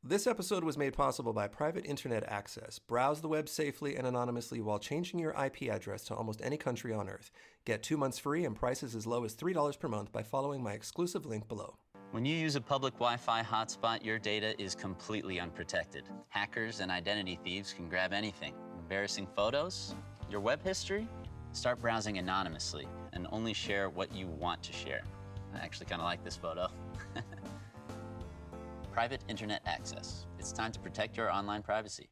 This episode was made possible by private internet access. Browse the web safely and anonymously while changing your IP address to almost any country on Earth. Get 2 months free and prices as low as $3 per month by following my exclusive link below. When you use a public Wi-Fi hotspot, your data is completely unprotected. Hackers and identity thieves can grab anything. Embarrassing photos, your web history. Start browsing anonymously and only share what you want to share. I actually kind of like this photo. Private internet access. It's time to protect your online privacy.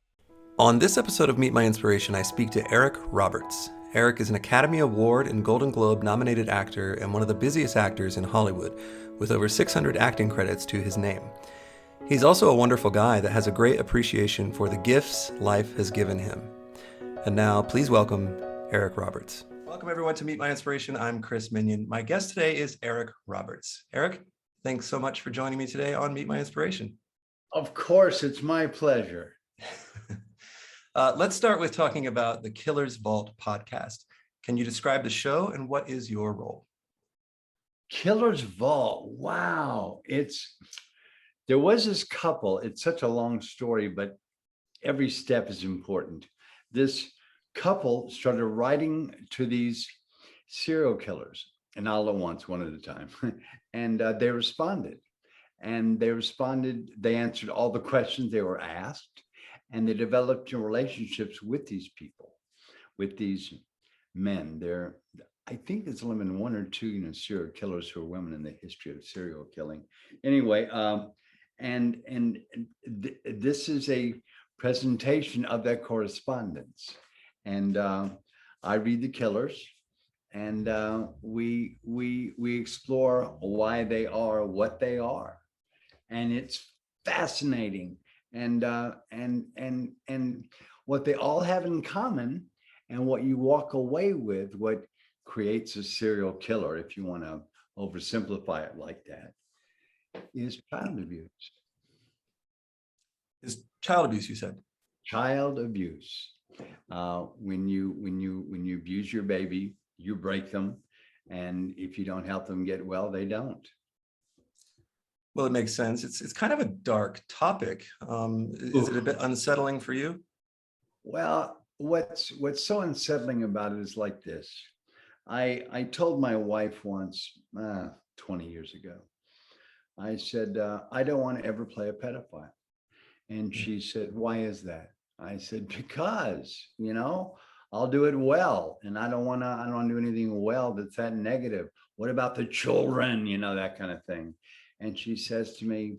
On this episode of Meet My Inspiration, I speak to Eric Roberts. Eric is an Academy Award and Golden Globe nominated actor and one of the busiest actors in Hollywood, with over 600 acting credits to his name. He's also a wonderful guy that has a great appreciation for the gifts life has given him. And now, please welcome Eric Roberts. Welcome everyone to Meet My Inspiration. I'm Chris Minion. My guest today is Eric Roberts. Eric, thanks so much for joining me today on Meet My Inspiration. Of course, it's my pleasure. Let's start with talking about the Killer's Vault podcast. Can you describe the show and what is your role? Killer's Vault. Wow. There was this couple. It's such a long story, but every step is important. This couple started writing to these serial killers, and all at once, one at a time. And they responded. They answered all the questions they were asked, and they developed relationships with these people, with these men. I think there's only been one or two, serial killers who are women in the history of serial killing. Anyway, this is a presentation of that correspondence. And I read the killers, and we explore why they are what they are, and it's fascinating. And what they all have in common, and what you walk away with, what creates a serial killer, if you want to oversimplify it like that, is child abuse. Is child abuse, you said? Child abuse. When you abuse your baby, you break them, and if you don't help them get well, they don't. Well, it makes sense. It's kind of a dark topic. Is it a bit unsettling for you? Well, what's so unsettling about it is like this. I told my wife once, 20 years ago, I said, I don't want to ever play a pedophile. And she said, why is that? I said, because, I'll do it well. And I don't want to do anything well that's that negative. What about the children? That kind of thing. And she says to me,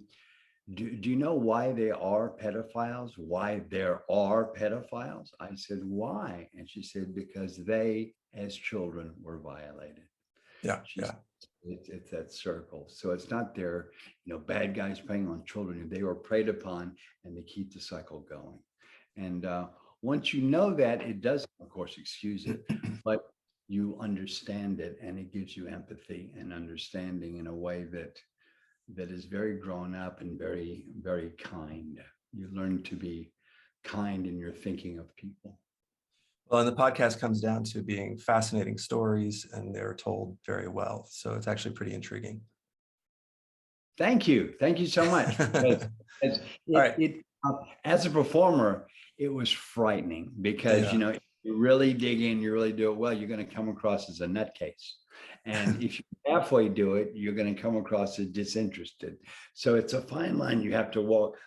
do you know why they are pedophiles? Why there are pedophiles? I said, why? And she said, because they, as children, were violated. Yeah. It's that circle. So it's not their, bad guys preying on children. They were preyed upon, and they keep the cycle going. And once you know that, it does, of course, excuse it, but you understand it, and it gives you empathy and understanding in a way that is very grown up and very, very kind. You learn to be kind in your thinking of people. Well, and the podcast comes down to being fascinating stories, and they're told very well. So it's actually pretty intriguing. Thank you. Thank you so much. As a performer, it was frightening because, you really dig in, you really do it well, you're going to come across as a nutcase. And if you halfway do it, you're going to come across as disinterested. So it's a fine line you have to walk,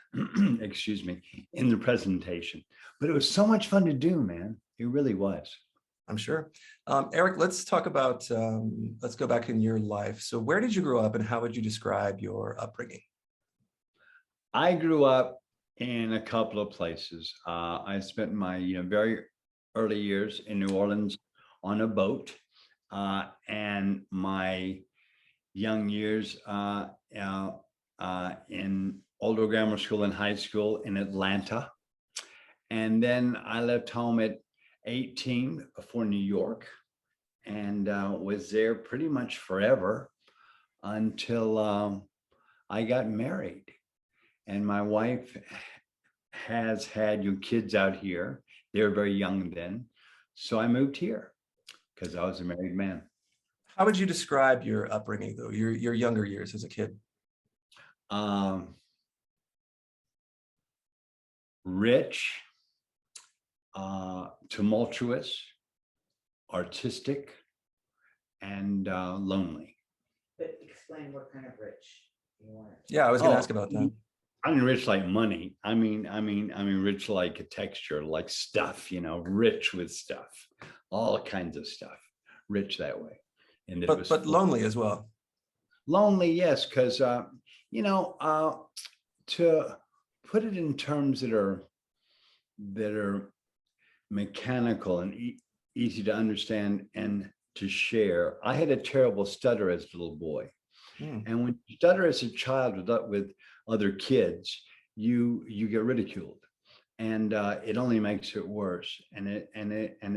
excuse me, in the presentation. But it was so much fun to do, man. It really was. I'm sure. Eric, let's talk about, let's go back in your life. So where did you grow up, and how would you describe your upbringing? I grew up in a couple of places. I spent my very early years in New Orleans on a boat. And my young years in Older Grammar School and high school in Atlanta. And then I left home at 18 for New York, and was there pretty much forever until I got married. And my wife has had your kids out here. They were very young then. So I moved here because I was a married man. How would you describe your upbringing, though, your younger years as a kid? rich, tumultuous, artistic, and lonely. But explain what kind of rich you want. Yeah, I was going to Oh, ask about that. I mean, rich like money. I mean, rich like a texture, like stuff. Rich with stuff, all kinds of stuff. Rich that way, and it was But lonely as well. lonely. Yes, because to put it in terms that are mechanical and easy to understand and to share. I had a terrible stutter as a little boy. Hmm. And when you stutter as a child with other kids, you get ridiculed, and it only makes it worse. And it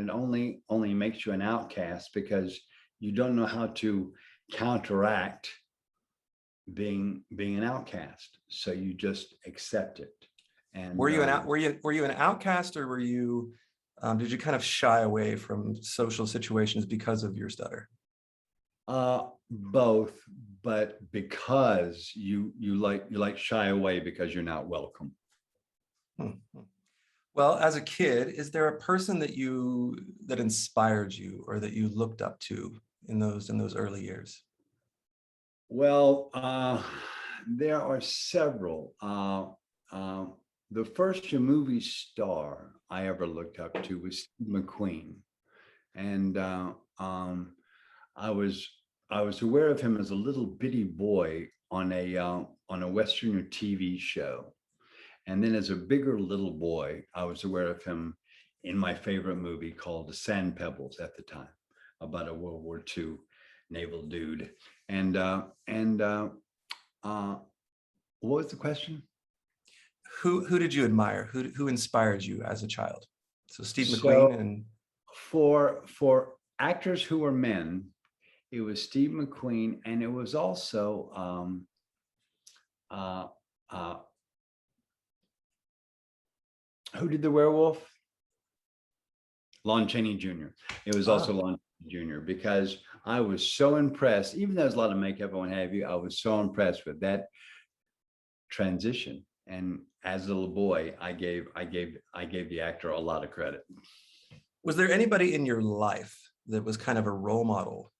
only makes you an outcast because you don't know how to counteract being an outcast. So you just accept it. And Were you an outcast, or did you kind of shy away from social situations because of your stutter? both, but because you shy away because you're not welcome. Hmm. Well, as a kid, is there a person that inspired you or that you looked up to in those early years? Well, there are several. The first movie star I ever looked up to was Steve McQueen, and I was I was aware of him as a little bitty boy on a Western TV show, and then as a bigger little boy, I was aware of him in my favorite movie called The Sand Pebbles at the time, about a World War II naval dude. And what was the question? Who did you admire? Who inspired you as a child? So Steve McQueen So and for actors who were men, it was Steve McQueen, and it was also uh, uh, who did the werewolf? Lon Chaney Jr. It was also ah, Lon Chaney Jr. because I was so impressed. Even though there's a lot of makeup and what have you, I was so impressed with that transition. And as a little boy, I gave the actor a lot of credit. was there anybody in your life that was kind of a role model,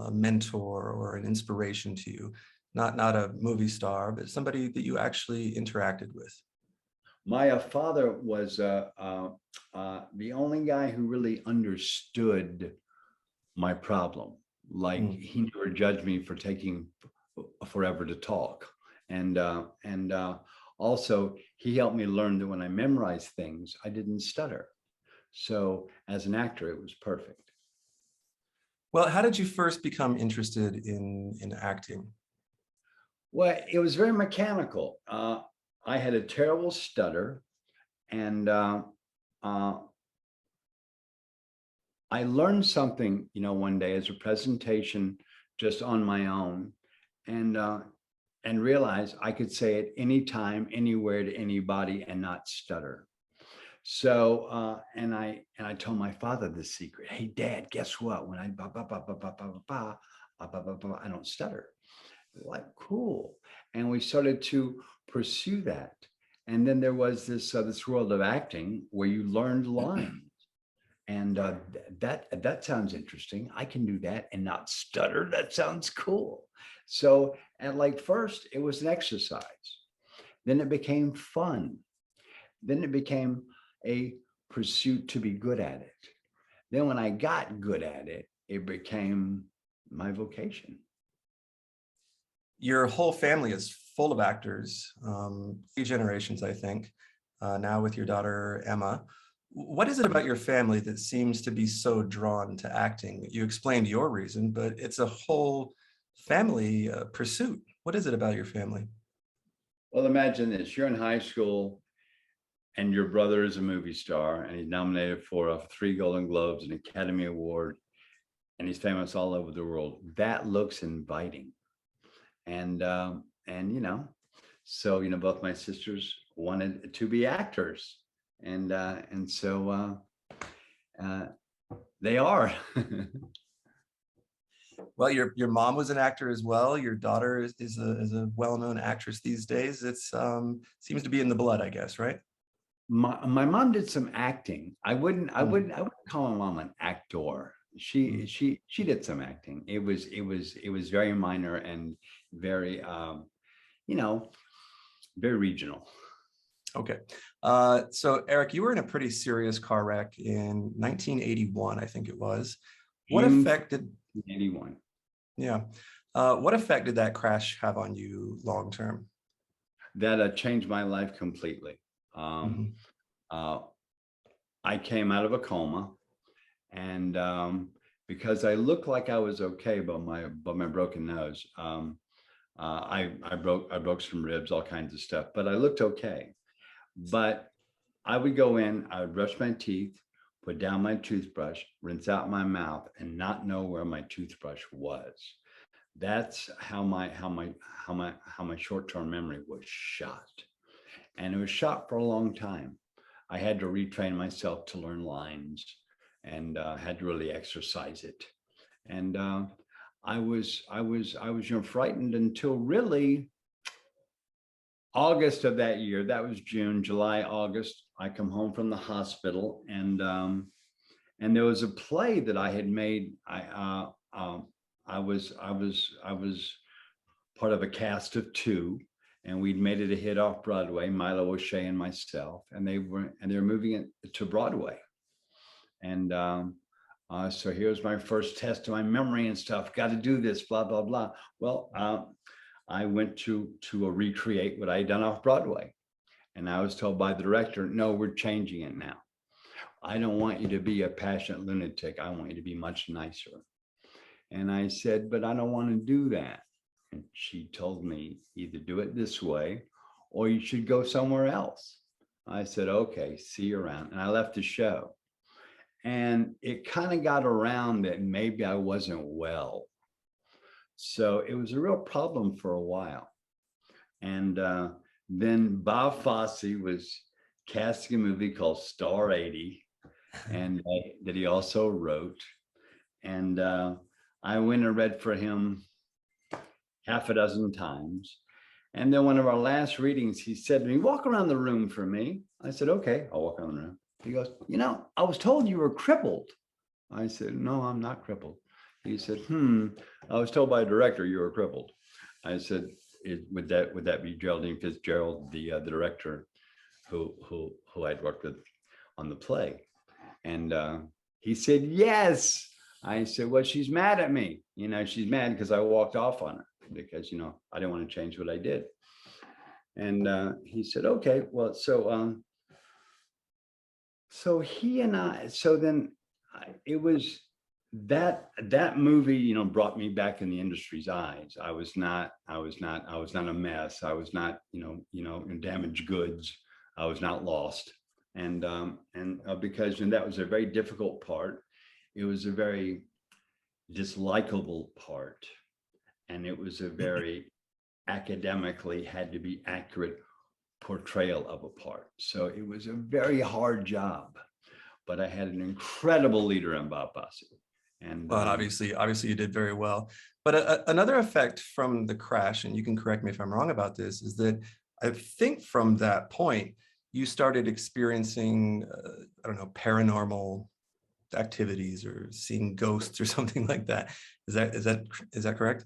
a mentor or an inspiration to you? Not a movie star, but somebody that you actually interacted with. My father was the only guy who really understood my problem. Like, Hmm. he never judged me for taking forever to talk, and also he helped me learn that when I memorized things, I didn't stutter. So as an actor, it was perfect. Well, how did you first become interested in acting? Well, it was very mechanical. I had a terrible stutter, and uh, I learned something, one day as a presentation just on my own, and realized I could say it anytime, anywhere to anybody and not stutter. So and I told my father the secret. Hey, Dad, guess what? When I ba ba ba ba ba ba ba ba I don't stutter. Like, cool. And we started to pursue that. And then there was this world of acting where you learned lines. And that sounds interesting. I can do that and not stutter. That sounds cool. So at first it was an exercise. Then it became fun. Then it became a pursuit to be good at it. Then when I got good at it, it became my vocation. Your whole family is full of actors, three generations, I think, now with your daughter, Emma. What is it about your family that seems to be so drawn to acting? You explained your reason, but it's a whole family pursuit. What is it about your family? Well, imagine this. You're in high school and your brother is a movie star and he's nominated for 3 Golden Globes, an Academy Award, and he's famous all over the world. That looks inviting. And both my sisters wanted to be actors, and so they are. Well, your mom was an actor as well. Your daughter is a well-known actress these days. It's seems to be in the blood, I guess, right? my mom did some acting. I wouldn't call my mom an actor. Mm. She did some acting. It was very minor and very you know, very regional. Okay. So Eric, you were in a pretty serious car wreck in 1981, I think it was. What June effect did, 81. yeah. What effect did that crash have on you long term? That changed my life completely. Um, Mhm. uh, I came out of a coma, and because I looked like I was okay, but my broken nose, I broke some ribs, all kinds of stuff, but I looked okay. But I would go in, I would brush my teeth, put down my toothbrush, rinse out my mouth, and not know where my toothbrush was. That's how my short-term memory was shot. And it was shot for a long time. I had to retrain myself to learn lines, and had to really exercise it. And I was frightened until really August of that year. That was June, July, August. I come home from the hospital, and there was a play that I had made. I was part of a cast of two, and we'd made it a hit off Broadway. Milo O'Shea and myself, and they were moving it to Broadway. And so here's my first test of my memory and stuff. Got to do this, blah blah blah. Well, I went to recreate what I had done off Broadway, and I was told by the director, "No, we're changing it now. I don't want you to be a passionate lunatic. I want you to be much nicer." And I said, "But I don't want to do that." And she told me, "Either do it this way, or you should go somewhere else." I said, "Okay, see you around." And I left the show. And it kind of got around that maybe I wasn't well. So it was a real problem for a while. And then Bob Fosse was casting a movie called Star 80, and that he also wrote. And I went and read for him half a dozen times. And then one of our last readings, he said to me, "Walk around the room for me." I said, "Okay, I'll walk around the room." He goes, "I was told you were crippled." I said, "No, I'm not crippled." He said, "I was told by a director you were crippled." I said, would that be Geraldine Fitzgerald, the director who I'd worked with on the play?" And he said, "Yes." I said, "Well, she's mad at me. She's mad because I walked off on her because I didn't want to change what I did." And he said, "Okay, well, so he and I, so then it was that movie, brought me back in the industry's eyes. I was not a mess. I was not, in damaged goods. I was not lost. And because that was a very difficult part. It was a very dislikable part. And it was a very academically had to be accurate portrayal of a part. So it was a very hard job, but I had an incredible leader in Bob Fosse. And Well, and obviously you did very well. But another effect from the crash, and you can correct me if I'm wrong about this, is that I think from that point, you started experiencing, I don't know, paranormal activities or seeing ghosts or something like that. Is that correct?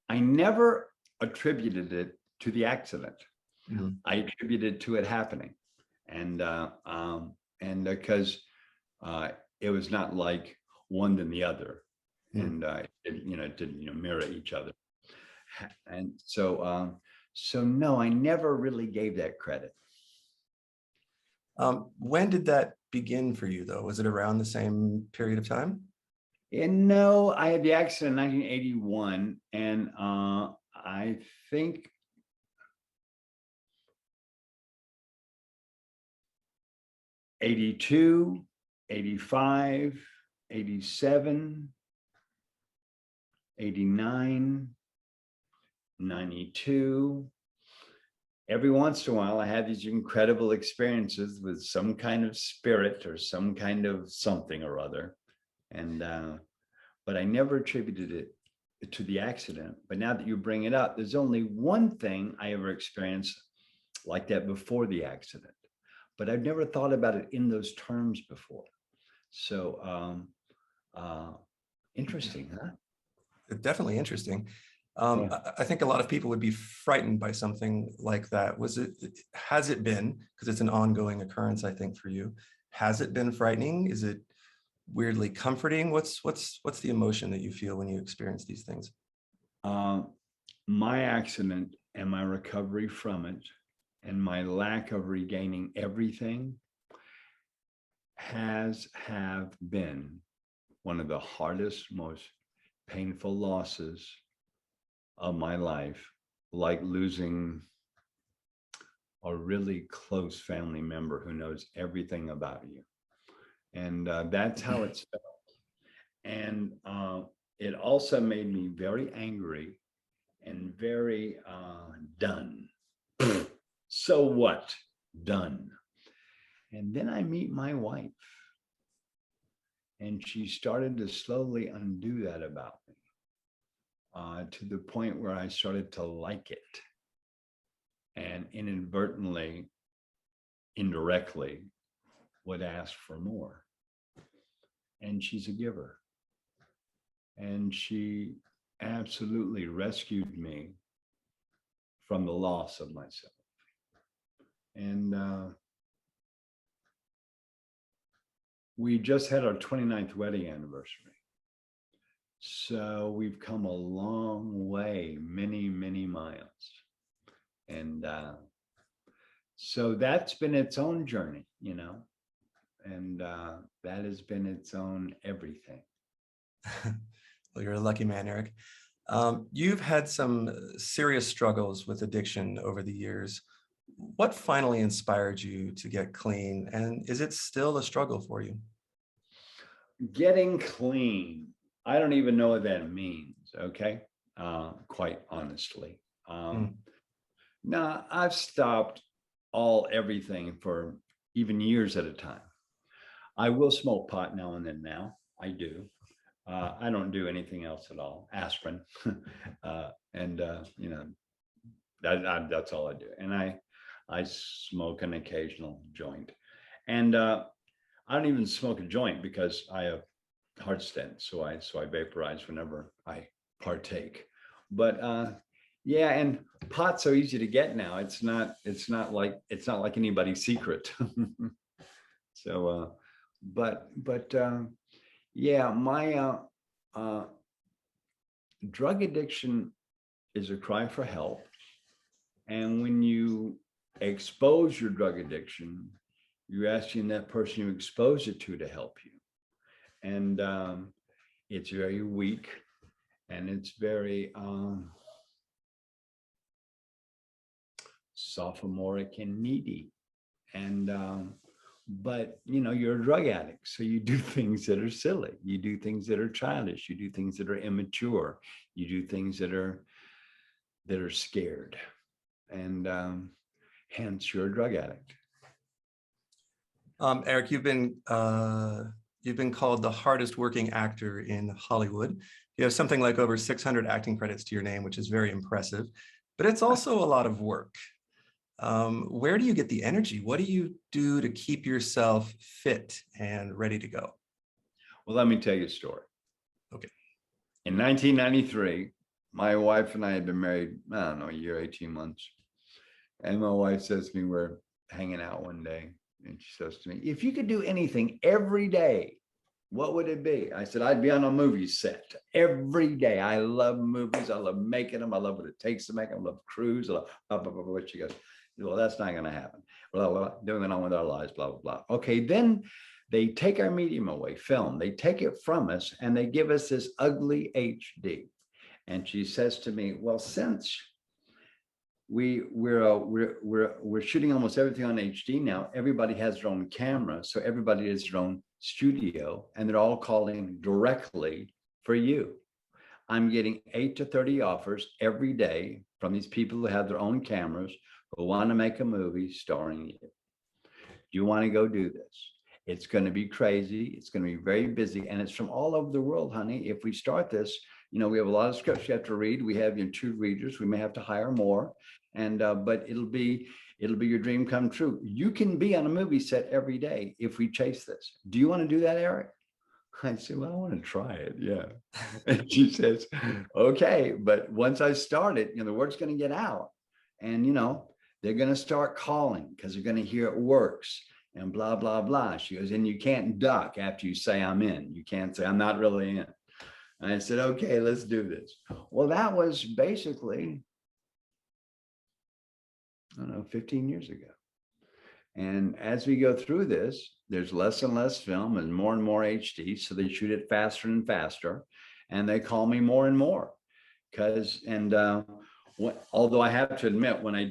I never attributed it to the accident. Mhm. I attributed to it happening. And because it was not like one than the other. Mm. And it didn't mirror each other. And so no, I never really gave that credit. When did that begin for you, though? Was it around the same period of time? And no, I had the accident in 1981, and I think 82, 85, 87, 89, 92. Every once in a while, I had these incredible experiences with some kind of spirit or some kind of something or other. And, but I never attributed it to the accident. But now that you bring it up, there's only one thing I ever experienced like that before the accident. but I've never thought about it in those terms before. So interesting, huh? Definitely interesting. Yeah. I think a lot of people would be frightened by something like that. Has it been, because it's an ongoing occurrence, I think, for you, has it been frightening? Is it weirdly comforting? What's the emotion that you feel when you experience these things? My accident and my recovery from it and my lack of regaining everything have been one of the hardest, most painful losses of my life, like losing a really close family member who knows everything about you. And that's how it's felt. And it also made me very angry and very done. So what? Done. And then I meet my wife, and she started to slowly undo that about me, to the point where I started to like it, and inadvertently, indirectly, would ask for more. And she's a giver. And she absolutely rescued me from the loss of myself. And we just had our 29th wedding anniversary. So we've come a long way, many, many miles. And so that's been its own journey, you know, and that has been its own everything. Well, you're a lucky man, Eric. You've had some serious struggles with addiction over the years. What finally inspired you to get clean? And is it still a struggle for you? Getting clean, I don't even know what that means, okay? Quite honestly. Now, I've stopped everything for even years at a time. I will smoke pot now and then now. I do. I don't do anything else at all. Aspirin. And you know, that's all I do. And I smoke an occasional joint. And I don't even smoke a joint because I have heart stents. So I vaporize whenever I partake. But yeah, and pot's so easy to get now. It's not like anybody's secret. So but yeah, my drug addiction is a cry for help. And when you expose your drug addiction, you're asking that person you expose it to help you. And it's very weak, and it's very sophomoric and needy. And but you know, you're a drug addict, so you do things that are silly, you do things that are childish, you do things that are immature, you do things that are scared, and hence you're a drug addict. Eric, you've been called the hardest working actor in Hollywood. You have something like over 600 acting credits to your name, which is very impressive, but it's also a lot of work. Where do you get the energy? What do you do to keep yourself fit and ready to go? Well, let me tell you a story. Okay. In 1993, my wife and I had been married, I don't know, a year, 18 months. And my wife says to me, we're hanging out one day, and she says to me, if you could do anything every day, what would it be? I said, I'd be on a movie set every day. I love movies. I love making them. I love what it takes to make them. I love crews. I love blah, blah, blah, blah. She goes, well, that's not going to happen. Blah, blah, blah, doing it on with our lives, blah, blah, blah. Okay, then they take our medium away, film. They take it from us, and they give us this ugly HD. And she says to me, well, since we're shooting almost everything on HD now, everybody has their own camera, so everybody has their own studio, and they're all calling directly for you. I'm getting 8 to 30 offers every day from these people who have their own cameras, who want to make a movie starring you. Do you want to go do this? It's going to be crazy. It's going to be very busy, and it's from all over the world, honey. If we start this, you know, we have a lot of scripts you have to read. We have 2 readers. We may have to hire more, and but it'll be It'll be your dream come true. You can be on a movie set every day if we chase this. Do you want to do that, Eric? I said, well, I want to try it. Yeah. And she says, okay. But once I start it, the word's going to get out. And, they're going to start calling because they're going to hear it works and blah, blah, blah. She goes, and you can't duck after you say I'm in. You can't say I'm not really in. And I said, okay, let's do this. Well, that was basically, I don't know, 15 years ago. And as we go through this, there's less and less film and more HD. So they shoot it faster and faster. And they call me more and more. Although I have to admit, when I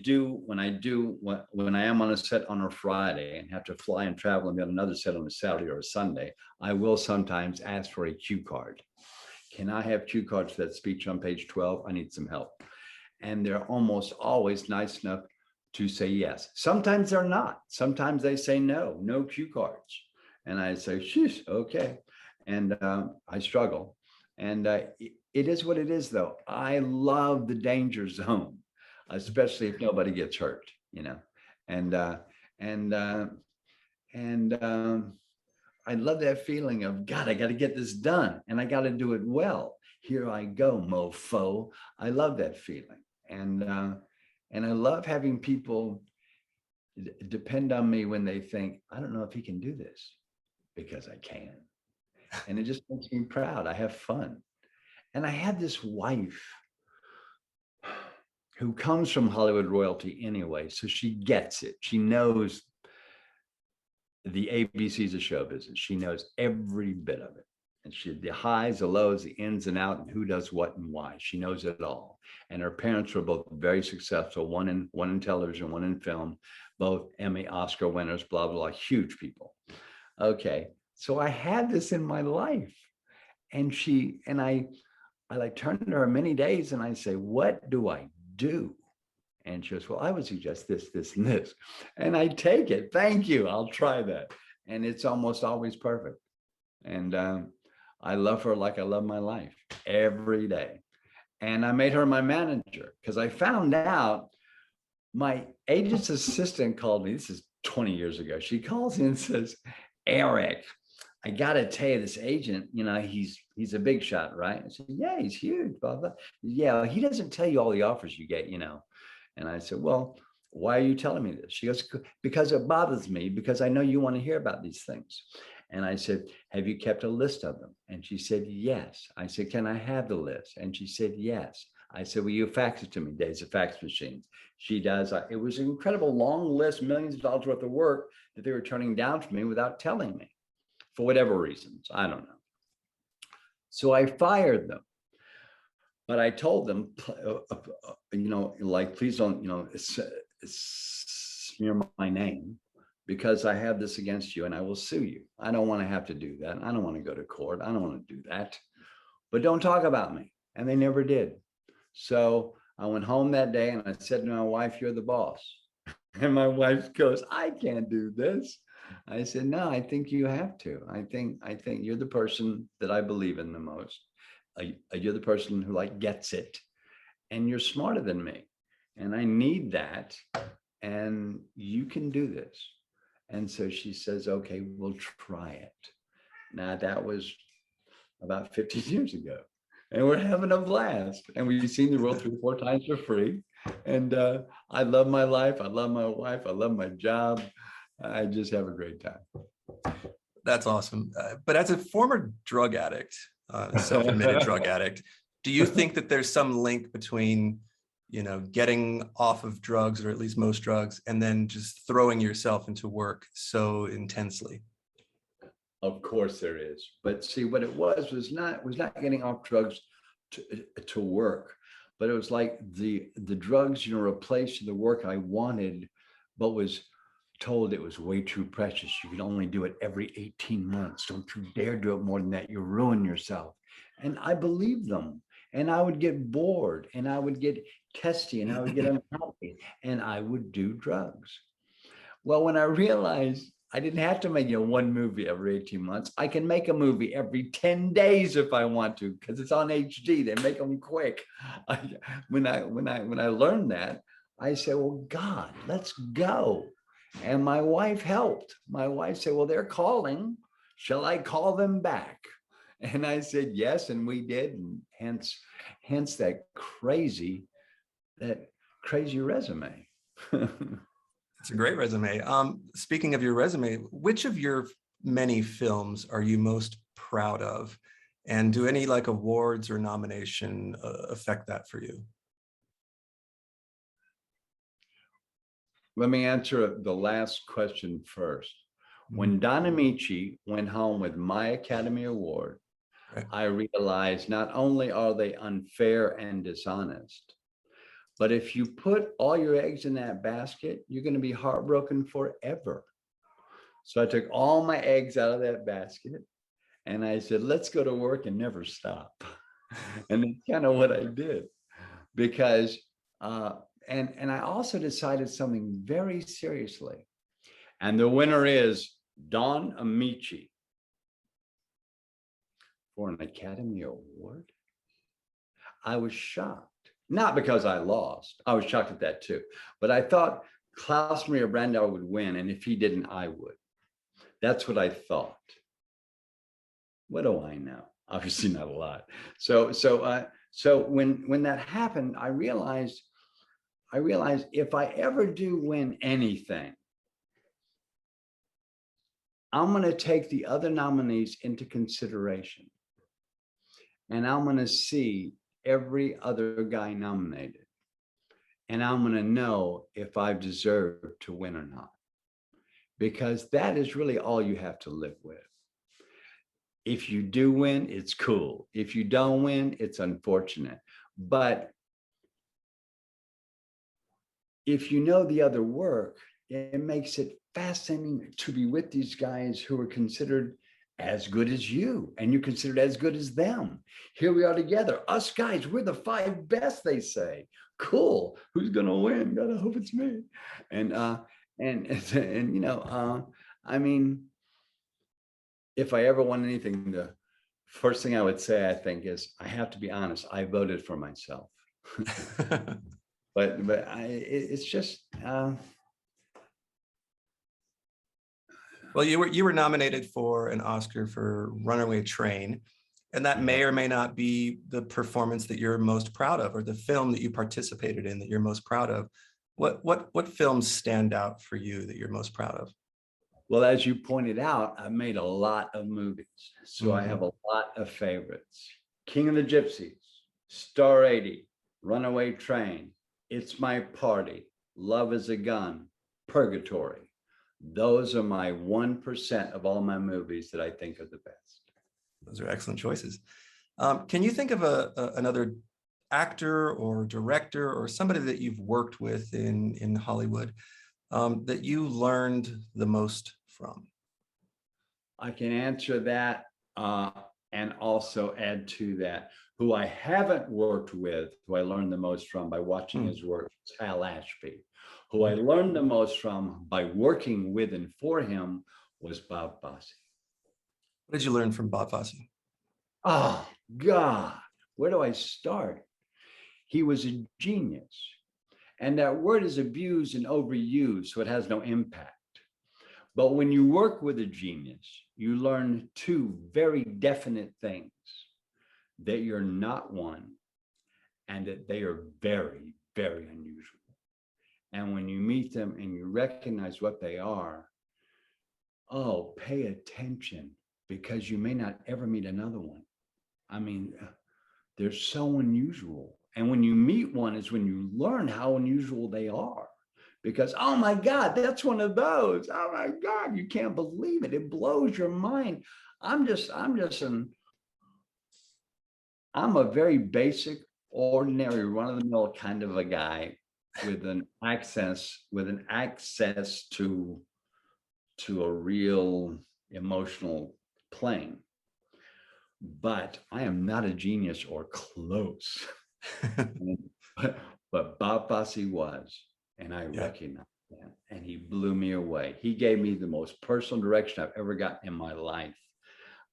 am on a set on a Friday and have to fly and travel and be on another set on a Saturday or a Sunday, I will sometimes ask for a cue card. Can I have cue cards for that speech on page 12? I need some help. And they're almost always nice enough to say yes. Sometimes they're not. Sometimes they say no cue cards. And I say, sheesh, okay. And I struggle. And it is what it is, though. I love the danger zone, especially if nobody gets hurt, And I love that feeling of, God, I got to get this done and I got to do it well. Here I go, mofo. I love that feeling. And I love having people depend on me when they think, I don't know if he can do this, because I can. And it just makes me proud. I have fun. And I had this wife who comes from Hollywood royalty anyway, so she gets it. She knows the ABCs of show business. She knows every bit of it. And the highs, the lows, the ins and outs, and who does what and why. She knows it all. And her parents were both very successful, one in television, one in film, both Emmy, Oscar winners, blah, blah, blah, huge people. Okay, so I had this in my life. And I like turn to her many days and I say, what do I do? And she goes, well, I would suggest this, this, and this. And I take it. Thank you. I'll try that. And it's almost always perfect. And I love her like I love my life every day. And I made her my manager because I found out my agent's assistant called me. This is 20 years ago. She calls me and says, Eric, I got to tell you, this agent, he's a big shot, right? I said, yeah, he's huge, blah, blah. Yeah, he doesn't tell you all the offers you get, And I said, well, why are you telling me this? She goes, because it bothers me, because I know you want to hear about these things. And I said, have you kept a list of them? And she said, yes. I said, can I have the list? And she said, yes. I said, will you fax it to me? Days of fax machines. She does. It was an incredible long list, millions of dollars worth of work that they were turning down from me without telling me for whatever reasons. I don't know. So I fired them. But I told them, please don't, smear my name, because I have this against you and I will sue you. I don't want to have to do that. I don't want to go to court. I don't want to do that. But don't talk about me. And they never did. So I went home that day and I said to my wife, you're the boss. And my wife goes, I can't do this. I said, no, I think you have to. I think you're the person that I believe in the most. You're the person who gets it, and you're smarter than me. And I need that. And you can do this. And so she says, okay, we'll try it. Now that was about 15 years ago. And we're having a blast. And we've seen the world 3 or 4 times for free. And I love my life. I love my wife. I love my job. I just have a great time. That's awesome. But as a former drug addict, self-admitted drug addict, do you think that there's some link between, getting off of drugs, or at least most drugs, and then just throwing yourself into work so intensely? Of course there is. But see, what it was not getting off drugs to work, but it was like the drugs, replaced the work I wanted, but was told it was way too precious. You could only do it every 18 months. Don't you dare do it more than that. You ruin yourself. And I believed them. And I would get bored, and I would get testy, and I would get unhappy, and I would do drugs. Well, when I realized I didn't have to make one movie every 18 months, I can make a movie every 10 days if I want to, because it's on HD. They make them quick. When I learned that, I said, well, God, let's go. And my wife helped. My wife said, well, they're calling. Shall I call them back? And I said, yes, and we did. And hence that crazy resume. It's a great resume. Speaking of your resume, which of your many films are you most proud of? And do any like awards or nomination affect that for you? Let me answer the last question first. When Don Amici went home with my Academy Award, Right. I realized not only are they unfair and dishonest, but if you put all your eggs in that basket, you're going to be heartbroken forever. So I took all my eggs out of that basket and I said, let's go to work and never stop. And that's kind of what I did, because and I also decided something very seriously. And the winner is Don Amici for an Academy Award. I was shocked, not because I lost. I was shocked at that too. But I thought Klaus Maria Brandauer would win, and if he didn't, I would. That's what I thought. What do I know? Obviously not a lot. So when that happened, I realized if I ever do win anything, I'm going to take the other nominees into consideration. And I'm going to see every other guy nominated. And I'm going to know if I've deserved to win or not. Because that is really all you have to live with. If you do win, it's cool. If you don't win, it's unfortunate. But if you know the other work, it makes it fascinating to be with these guys who are considered as good as you, and you're considered as good as them. Here we are together. Us guys, we're the 5 best, they say. Cool. Who's gonna win? Gotta hope it's me. And you know, I mean, if I ever won anything, the first thing I would say, I think, is I have to be honest. I voted for myself. but it's just. Well, you were nominated for an Oscar for Runaway Train, and that may or may not be the performance that you're most proud of, or the film that you participated in that you're most proud of. What films stand out for you that you're most proud of? Well, as you pointed out, I made a lot of movies, so I have a lot of favorites. King of the Gypsies, Star 80, Runaway Train, It's My Party, Love is a Gun, Purgatory. Those are my 1% of all my movies that I think are the best. Those are excellent choices. Can you think of another actor or director or somebody that you've worked with in Hollywood that you learned the most from? I can answer that and also add to that. Who I haven't worked with, who I learned the most from by watching his work, is Hal Ashby. Who I learned the most from by working with and for him was Bob Fosse. What did you learn from Bob Fosse? Oh, God, where do I start? He was a genius. And that word is abused and overused, so it has no impact. But when you work with a genius, you learn 2 very definite things: that you're not one, and that they are very, very unusual. And when you meet them and you recognize what they are, oh, pay attention, because you may not ever meet another one. I mean, they're so unusual. And when you meet one is when you learn how unusual they are. Because, oh my God, that's one of those. Oh my God, you can't believe it. It blows your mind. I'm a very basic, ordinary, run-of-the-mill kind of a guy with an access to a real emotional plane. But I am not a genius or close. but Bob Fosse was, and I recognized that, and he blew me away. He gave me the most personal direction I've ever gotten in my life.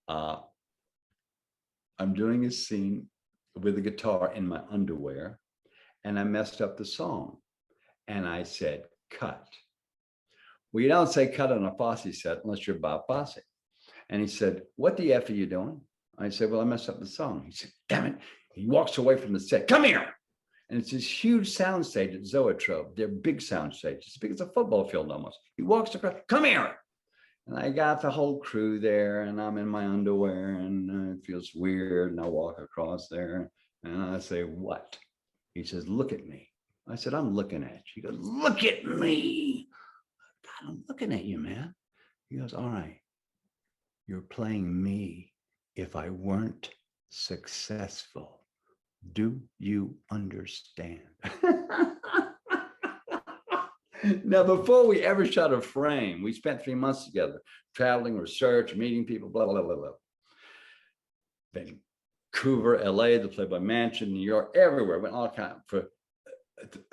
I'm doing a scene with a guitar in my underwear, and I messed up the song. And I said, cut. Well, you don't say cut on a Fosse set unless you're Bob Fosse. And he said, what the F are you doing? I said, well, I messed up the song. He said, damn it. He walks away from the set. Come here. And it's this huge soundstage at Zoetrope. They're big soundstage. It's big as a football field almost. He walks across, come here. And I got the whole crew there, and I'm in my underwear, and it feels weird. And I walk across there, and I say, what? He says, look at me. I said, I'm looking at you. He goes, look at me. God, I'm looking at you, man. He goes, all right. You're playing me if I weren't successful. Do you understand? Now, before we ever shot a frame, we spent 3 months together, traveling, research, meeting people, blah, blah, blah, blah. Vancouver, LA, the Playboy Mansion, New York, everywhere, went all kinds for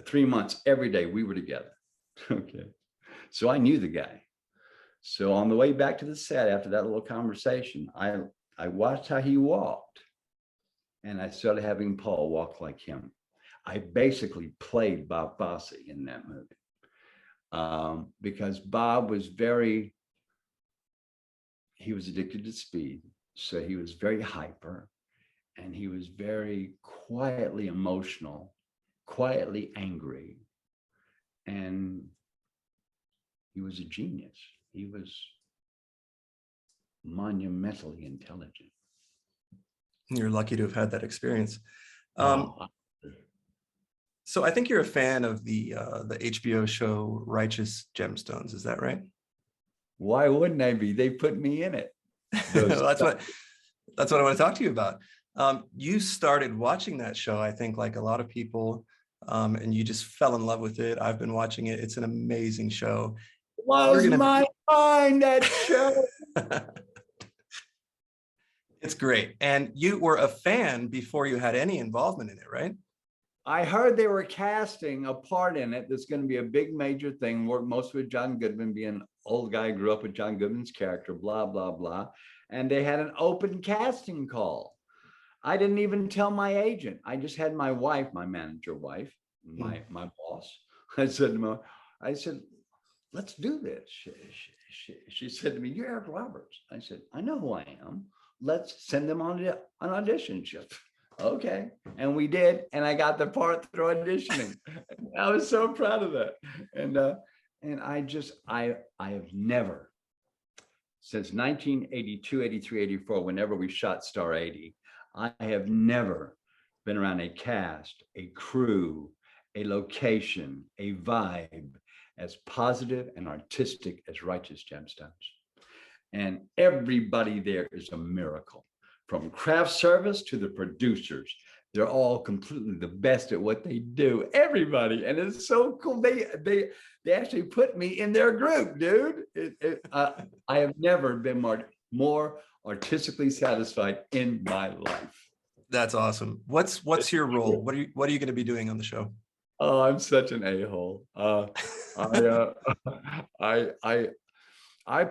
3 months, every day we were together. Okay. So I knew the guy. So on the way back to the set after that little conversation, I watched how he walked, and I started having Paul walk like him. I basically played Bob Fosse in that movie. Because Bob was he was addicted to speed. So he was very hyper, and he was very quietly emotional, quietly angry. And he was a genius. He was monumentally intelligent. You're lucky to have had that experience. Oh, So I think you're a fan of the HBO show Righteous Gemstones. Is that right? why wouldn't I be? They put me in it. That's what I want to talk to you about. You started watching that show, I think, like a lot of people, and you just fell in love with it. I've been watching it. It's an amazing show. Blows my mind, that show. It's great. And you were a fan before you had any involvement in it, right? I heard they were casting a part in it that's going to be a big major thing, work most with John Goodman, being an old guy, grew up with John Goodman's character, blah, blah, blah. And they had an open casting call. I didn't even tell my agent. I just had my wife, my manager wife, my boss. I said, let's do this. She said to me, you're Eric Roberts. I said, I know who I am. Let's send them on an audition. She said, okay. And we did. And I got the part through auditioning. I was so proud of that. And I have never, since 1982, 83, 84, whenever we shot Star 80, I have never been around a cast, a crew, a location, a vibe as positive and artistic as Righteous Gemstones. And everybody there is a miracle. From craft service to the producers, they're all completely the best at what they do. Everybody, and it's so cool. They actually put me in their group, dude. I have never been more artistically satisfied in my life. That's awesome. What's your role? What are you going to be doing on the show? Oh, I'm such an a-hole. I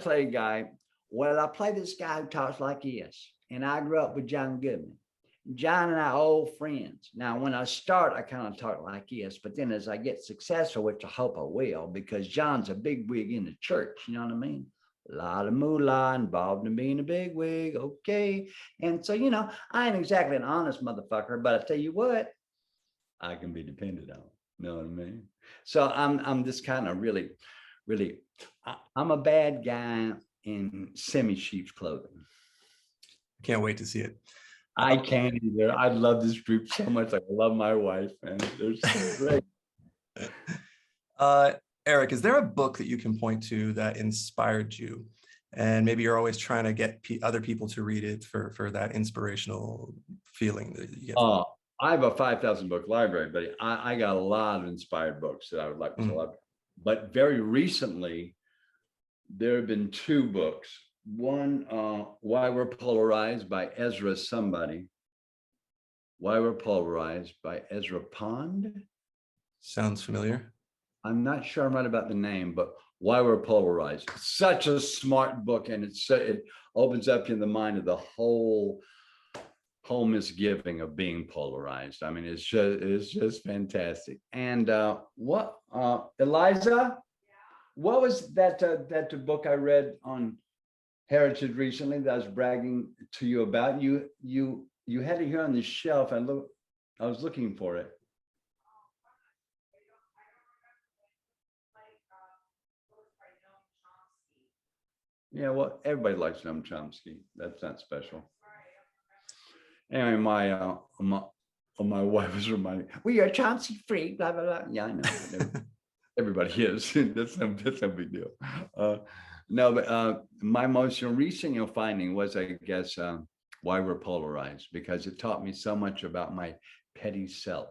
play a guy. Well, I play this guy who talks like this. And I grew up with John Goodman. John and I are old friends. Now, when I start, I kind of talk like this, but then as I get successful, which I hope I will, because John's a big wig in the church, you know what I mean? A lot of moolah involved in being a big wig, okay? And so, I ain't exactly an honest motherfucker, but I tell you what, I can be depended on, you know what I mean? So I'm just kind of really, I'm a bad guy in semi-sheep's clothing. Can't wait to see it. I can't either. I love this group so much. Like, I love my wife, and they're so great. Eric, is there a book that you can point to that inspired you? And maybe you're always trying to get other people to read it for that inspirational feeling that you get. I have a 5,000 book library, but I got a lot of inspired books that I would like to love. But very recently, there have been 2 books. One, Why We're Polarized by Ezra somebody. Why We're Polarized by Ezra Pond. Sounds familiar. I'm not sure I'm right about the name, but Why We're Polarized. Such a smart book, and it opens up in the mind of the whole whole misgiving of being polarized. I mean, it's just fantastic. And what Eliza, what was that book I read on heritage recently that I was bragging to you about? You had it here on the shelf. I was looking for it. Yeah, well, everybody likes Noam Chomsky. That's not special. Anyway, my wife was reminding me, we are Chomsky free, blah, blah, blah. Yeah, I know. Everybody is. That's no big deal. No, but my most recent finding was, I guess, why we're polarized, because it taught me so much about my petty self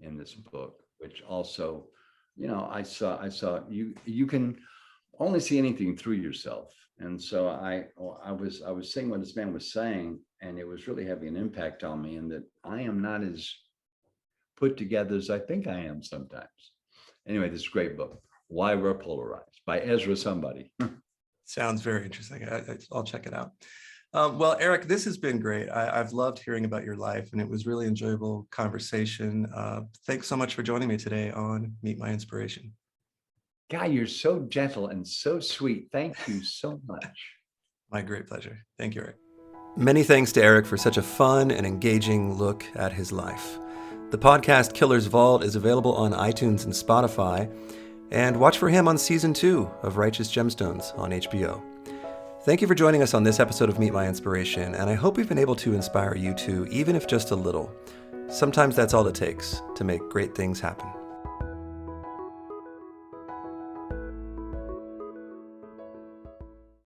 in this book, which also, I saw you can only see anything through yourself. And so I was seeing what this man was saying, and it was really having an impact on me, and that I am not as put together as I think I am sometimes. Anyway, this great book, Why We're Polarized, by Ezra somebody. Sounds very interesting. I'll check it out. Well, Eric, this has been great. I've loved hearing about your life, and it was really enjoyable conversation. Thanks so much for joining me today on Meet My Inspiration. Guy, you're so gentle and so sweet. Thank you so much. My great pleasure. Thank you, Eric. Many thanks to Eric for such a fun and engaging look at his life. The podcast Killer's Vault is available on iTunes and Spotify, and watch for him on Season 2 of Righteous Gemstones on HBO. Thank you for joining us on this episode of Meet My Inspiration, and I hope we've been able to inspire you too, even if just a little. Sometimes that's all it takes to make great things happen.